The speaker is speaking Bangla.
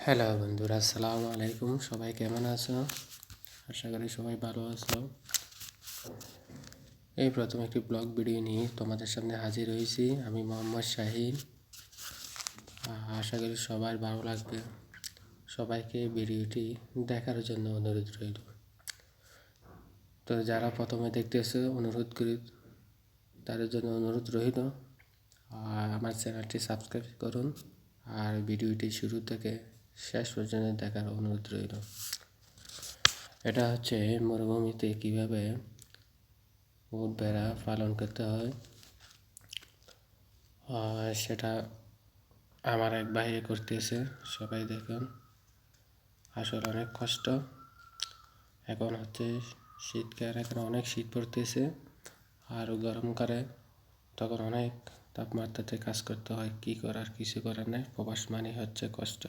হ্যালো বন্ধুরা, আসসালামু আলাইকুম। সবাই কেমন আছো? আশা করি সবাই ভালো আছো। এই প্রথম একটি ব্লগ ভিডিও নিয়ে তোমাদের সামনে হাজির হয়েছি। আমি মোহাম্মদ শাহিন। আশা করি সবার ভালো লাগবে। সবাইকে ভিডিওটি দেখার জন্য অনুরোধ রইল। তো যারা প্রথমে দেখতেছো, অনুরোধ করি তাদের জন্য অনুরোধ রইল আমার চ্যানেলটি সাবস্ক্রাইব করুন আর ভিডিওটি শুরু থেকে শেষ পর্যন্ত দেখার অনুরোধ রইল। এটা হচ্ছে মরুভূমিতে কীভাবে উট ভেড়া পালন করতে হয় সেটা আমার এক ভাই করতেছে। সবাই দেখুন, আসলে অনেক কষ্ট। এখন হচ্ছে শীতকাল, এখন অনেক শীত পড়তেছে আর গরমকালে তখন অনেক তাপমাত্রাতে কাজ করতে হয়। কী করার, কিছু করার নেই। প্রবাস মানে হচ্ছে কষ্ট।